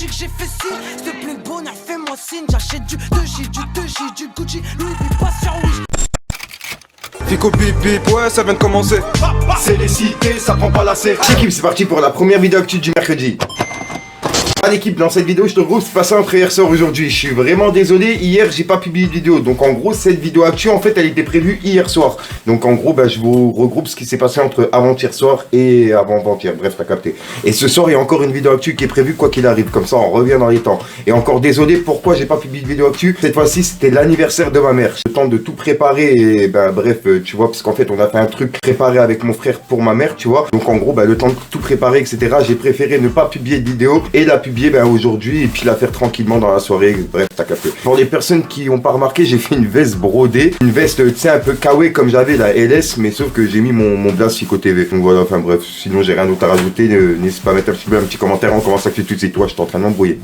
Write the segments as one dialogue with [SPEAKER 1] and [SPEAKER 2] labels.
[SPEAKER 1] dit que j'ai fait signe. S'il te plaît le bonheur fais-moi signe. J'achète du 2J, du Gucci, Louis V pas sur Wish.
[SPEAKER 2] Fico bip bip, ouais ça vient de commencer.
[SPEAKER 3] C'est les cités, ça prend pas la serre. L'équipe, c'est parti pour la première vidéo actu du mercredi. Ah l'équipe, dans cette vidéo je te regroupe, c'est passé entre hier soir aujourd'hui. Je suis vraiment désolé, hier j'ai pas publié de vidéo. Donc en gros cette vidéo actu en fait elle était prévue hier soir. Donc en gros je vous regroupe ce qui s'est passé entre avant-hier soir et avant-avant-hier. Bref t'as capté. Et ce soir il y a encore une vidéo actu qui est prévue quoi qu'il arrive. Comme ça on revient dans les temps. Et encore désolé pourquoi j'ai pas publié de vidéo actu. Cette fois-ci c'était l'anniversaire de ma mère. Je tente de tout préparer et bref tu vois parce qu'en fait on a fait un truc préparé avec mon frère pour ma mère tu vois. Donc en gros le temps de tout préparer etc. J'ai préféré ne pas publier de vidéo et la publier aujourd'hui et puis la faire tranquillement dans la soirée. Bref t'as capté. Pour les personnes qui ont pas remarqué j'ai fait une veste brodée. Une veste tu sais un peu kawaii comme j'avais la LS mais sauf que j'ai mis mon blaze Fico TV. Donc voilà enfin bref sinon j'ai rien d'autre à rajouter. N'hésite pas à mettre un petit commentaire. On commence à tout de suite. Toi je suis en train de m'embrouiller.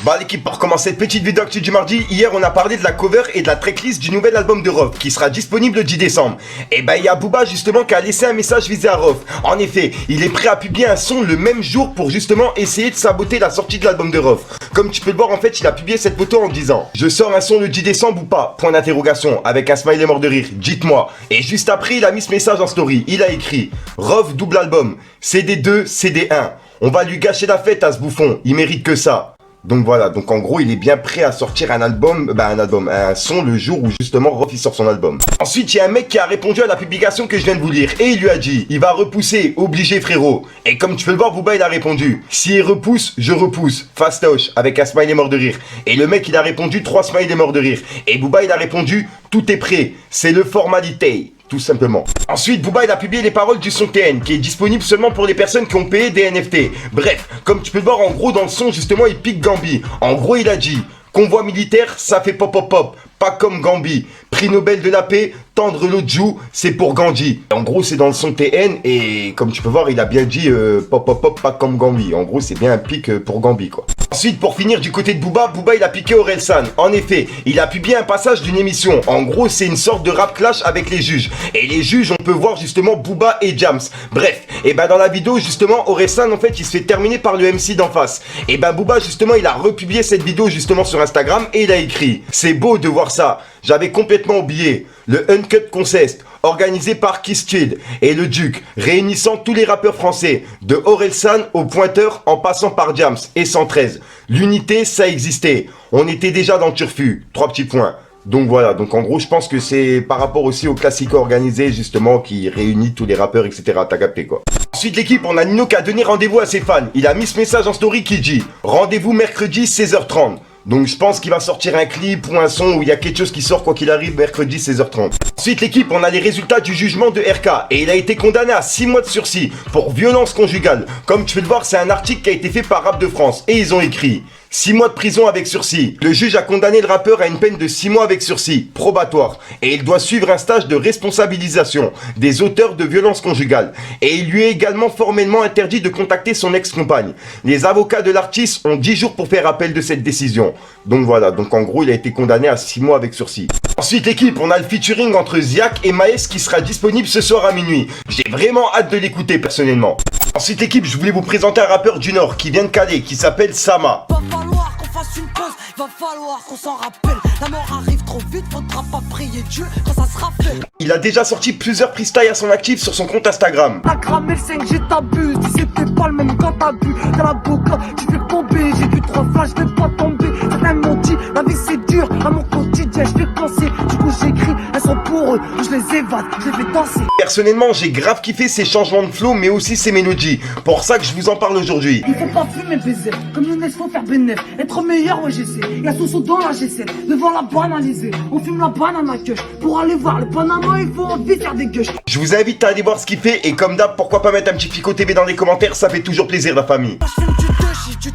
[SPEAKER 3] Bah l'équipe, pour commencer cette petite vidéo actu du mardi, hier on a parlé de la cover et de la tracklist du nouvel album de Rof qui sera disponible le 10 décembre. Et bah il y a Booba justement qui a laissé un message visé à Rof. En effet, il est prêt à publier un son le même jour pour justement essayer de saboter la sortie de l'album de Rof. Comme tu peux le voir en fait, il a publié cette photo en disant: je sors un son le 10 décembre ou pas? Point d'interrogation, avec un smiley mort de rire, dites-moi. Et juste après il a mis ce message en story, il a écrit: Rof double album, CD2, CD1. On va lui gâcher la fête à ce bouffon, il mérite que ça. Donc voilà, donc en gros il est bien prêt à sortir un son le jour où justement Rof il sort son album. Ensuite il y a un mec qui a répondu à la publication que je viens de vous lire et il lui a dit: il va repousser, obligé frérot. Et comme tu peux le voir, Booba il a répondu: s'il repousse, je repousse, fastoche, avec un smiley mort de rire. Et le mec il a répondu 3 smileys morts de rire. Et Booba il a répondu: tout est prêt, c'est le formalité. Tout simplement. Ensuite, Booba il a publié les paroles du son TN qui est disponible seulement pour les personnes qui ont payé des NFT. Bref, comme tu peux le voir en gros dans le son justement il pique Gambi. En gros il a dit: convoi militaire ça fait pop pop pop, pas comme Gambi. Prix Nobel de la paix, tendre l'autre joue, c'est pour Gandhi. En gros c'est dans le son TN et comme tu peux voir il a bien dit pop pop pop pas comme Gambi. En gros c'est bien un pic pour Gambi quoi. Ensuite pour finir du côté de Booba, il a piqué Orelsan. En effet, il a publié un passage d'une émission. En gros c'est une sorte de rap clash avec les juges. Et les juges on peut voir justement Booba et Jams. Bref, et dans la vidéo justement Orelsan en fait il se fait terminer par le MC d'en face. Et Booba justement il a republié cette vidéo justement sur Instagram et il a écrit: c'est beau de voir ça, j'avais complètement oublié. Le Uncut Contest, organisé par Kid et le Duc, réunissant tous les rappeurs français, de Orelsan au Pointeur en passant par Jams et 113. L'unité, ça existait. On était déjà dans le turfu. 3 petits points. Donc voilà, donc en gros je pense que c'est par rapport aussi au classico organisé justement qui réunit tous les rappeurs etc. T'as capté quoi. Ensuite l'équipe, on a Nino qui a donné rendez-vous à ses fans. Il a mis ce message en story qui dit: rendez-vous mercredi 16h30. Donc je pense qu'il va sortir un clip ou un son où il y a quelque chose qui sort quoi qu'il arrive mercredi 16h30. Ensuite l'équipe, on a les résultats du jugement de RK et il a été condamné à 6 mois de sursis pour violence conjugale. Comme tu peux le voir, c'est un article qui a été fait par Rap de France et ils ont écrit: 6 mois de prison avec sursis. Le juge a condamné le rappeur à une peine de 6 mois avec sursis, probatoire. Et il doit suivre un stage de responsabilisation des auteurs de violences conjugales. Et il lui est également formellement interdit de contacter son ex-compagne. Les avocats de l'artiste ont 10 jours pour faire appel de cette décision. Donc voilà, donc en gros il a été condamné à 6 mois avec sursis. Ensuite l'équipe, on a le featuring entre Ziak et Maes qui sera disponible ce soir à minuit. J'ai vraiment hâte de l'écouter personnellement. Ensuite l'équipe, je voulais vous présenter un rappeur du Nord qui vient de Calais, qui s'appelle Sama.
[SPEAKER 1] Va falloir qu'on fasse une pause, va falloir qu'on s'en rappelle. La mort arrive trop vite, faudra pas prier Dieu quand ça sera fait.
[SPEAKER 3] Il a déjà sorti plusieurs freestyles à son actif sur son compte Instagram.
[SPEAKER 1] T'as cramé le 5G, t'abuses, si c'était pas le même quand t'as bu. Dans la boca, tu fais tomber, j'ai vu 3 flashs, je vais pas tomber. Certains m'ont dit, la vie c'est dur, à mon quotidien je vais penser. Du coup j'écris, elles sont pour eux, je les évade, je les fais danser.
[SPEAKER 3] Personnellement, j'ai grave kiffé ses changements de flow, mais aussi ses mélodies. Pour ça que je vous en parle aujourd'hui.
[SPEAKER 1] Il faut pas fumer baiser, comme Younes faut faire bénéf. Être meilleur, ouais j'essaie, y'a Soso dans la G7. Devant la banalisée, on fume la banane à queue. Pour aller voir le Panama, il faut envie faire des gueuches.
[SPEAKER 3] Je vous invite à aller voir ce qu'il fait, et comme d'hab, pourquoi pas mettre un petit Fico TV dans les commentaires, ça fait toujours plaisir la famille.
[SPEAKER 1] Je fume du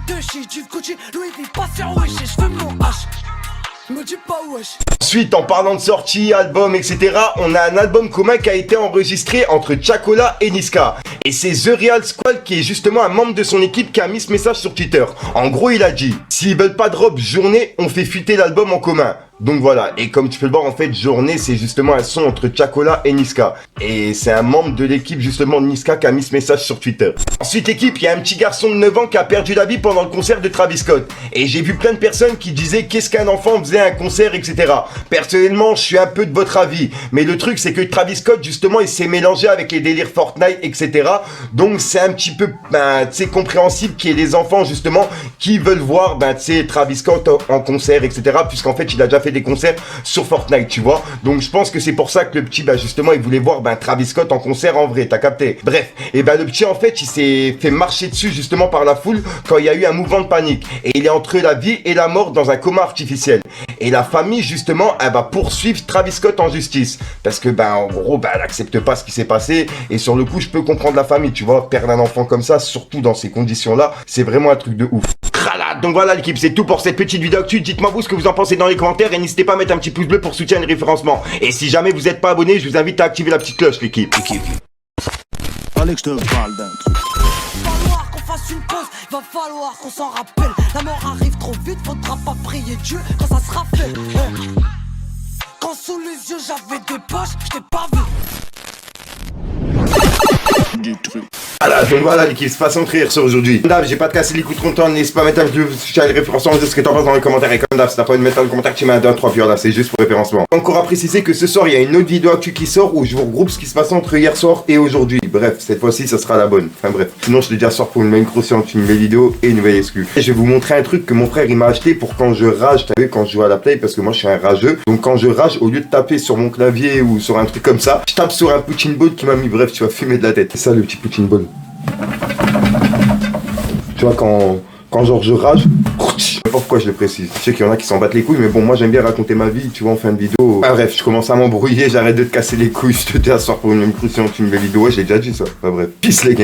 [SPEAKER 1] Duchi, du Gucci, Louis V pas sur wesh. Et je fume mon H, me dis pas wesh.
[SPEAKER 3] Ensuite, en parlant de sortie, album, etc., on a un album commun qui a été enregistré entre Chacola et Niska. Et c'est The Real Squad qui est justement un membre de son équipe qui a mis ce message sur Twitter. En gros, il a dit: s'ils veulent pas drop journée, on fait fuiter l'album en commun. Donc voilà, et comme tu peux le voir en fait, Journée c'est justement un son entre Chacola et Niska. Et c'est un membre de l'équipe justement de Niska qui a mis ce message sur Twitter. Ensuite l'équipe, il y a un petit garçon de 9 ans qui a perdu la vie pendant le concert de Travis Scott. Et j'ai vu plein de personnes qui disaient qu'est-ce qu'un enfant faisait à un concert, etc. Personnellement, je suis un peu de votre avis. Mais le truc c'est que Travis Scott justement il s'est mélangé avec les délires Fortnite, etc. Donc c'est un petit peu, tu sais, compréhensible qu'il y ait des enfants justement qui veulent voir, tu sais, Travis Scott en concert, etc. Puisqu'en fait il a déjà fait des concerts sur Fortnite, tu vois. Donc je pense que c'est pour ça que le petit, justement, il voulait voir Travis Scott en concert en vrai, t'as capté. Bref, et le petit en fait, il s'est fait marcher dessus justement par la foule quand il y a eu un mouvement de panique. Et il est entre la vie et la mort dans un coma artificiel. Et la famille justement, elle va poursuivre Travis Scott en justice. Parce que en gros, elle accepte pas ce qui s'est passé. Et sur le coup, je peux comprendre la famille, tu vois. Perdre un enfant comme ça, surtout dans ces conditions-là, c'est vraiment un truc de ouf. Donc voilà l'équipe, c'est tout pour cette petite vidéo actu. Dites-moi vous ce que vous en pensez dans les commentaires et n'hésitez pas à mettre un petit pouce bleu pour soutenir le référencement. Et si jamais vous n'êtes pas abonné, je vous invite à activer la petite cloche l'équipe.
[SPEAKER 4] Fallait que je te parle d'un truc.
[SPEAKER 1] Va falloir qu'on fasse une pause, va falloir qu'on s'en rappelle. La mort arrive trop vite, faudra pas prier Dieu quand ça sera fait. Quand sous les yeux j'avais des poches, je t'ai pas vu.
[SPEAKER 4] Du truc.
[SPEAKER 3] Donc voilà l'équipe, c'est façon de rire sur aujourd'hui. Comme d'hab, j'ai pas de casser les coups trop longtemps, n'hésite pas à mettre un petit soutien à les référencements, dis ce que t'en penses dans les commentaires. Et comme d'hab, si t'as pas envie de mettre dans le commentaire, tu mets un 2, 3, puis voilà, c'est juste pour référencement. Encore à préciser que ce soir, il y a une autre vidéo actu qui sort où je vous regroupe ce qui se passe entre hier soir et aujourd'hui. Bref, cette fois-ci, ça sera la bonne. Enfin bref, sinon je te dis à soir pour une nouvelle croissante, une nouvelle vidéo et une nouvelle exclue. Et je vais vous montrer un truc que mon frère il m'a acheté pour quand je rage, t'as vu, quand je joue à la play, parce que moi je suis un rageux. Donc quand je rage, au lieu de taper sur mon clavier ou sur un truc comme ça, je tape sur un Poutine Ball qui m'a mis, bref, tu vas fumer de la tête. C'est ça le petit Poutine Ball. Tu vois, quand genre je rage, je sais pas pourquoi je le précise. Je sais qu'il y en a qui s'en battent les couilles, mais bon, moi j'aime bien raconter ma vie, tu vois, en fin de vidéo. Bref, je commence à m'embrouiller, j'arrête de te casser les couilles, je te dis à soir pour une nouvelle vidéo. Ouais, j'ai déjà dit ça. Bref, peace les gars.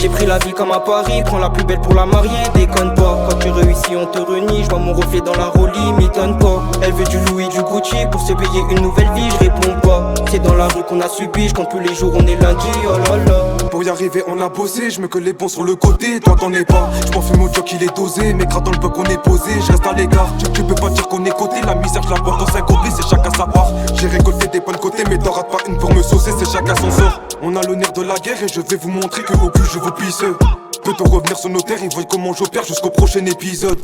[SPEAKER 5] J'ai pris la vie comme à Paris, prends la plus belle pour la marier, déconne pas. Quand tu réussis on te renie, je vois mon reflet dans la Rollie, m'étonne pas. Elle veut du Louis, du Gucci, pour se payer une nouvelle vie, je réponds pas. C'est dans la rue qu'on a subi, je compte plus les jours, on est lundi, oh là là.
[SPEAKER 2] Pour y arriver on a bossé, je me colle les bons sur le côté, toi t'en es pas. Je m'en fume au job qu'il est dosé, mais grave dans le bloc on est posé, je reste à l'écart. Tu peux pas dire qu'on est coté, la misère je la porte dans 5 copies, c'est chacun sa part. J'ai récolté des bonnes côtés, mais t'en rates pas une pour me saucer, c'est chacun son sort. On a le nerf de la guerre et je vais vous montrer que au plus je vous pisse. Peut-on revenir sur nos terres, ils voient comment j'opère jusqu'au prochain épisode.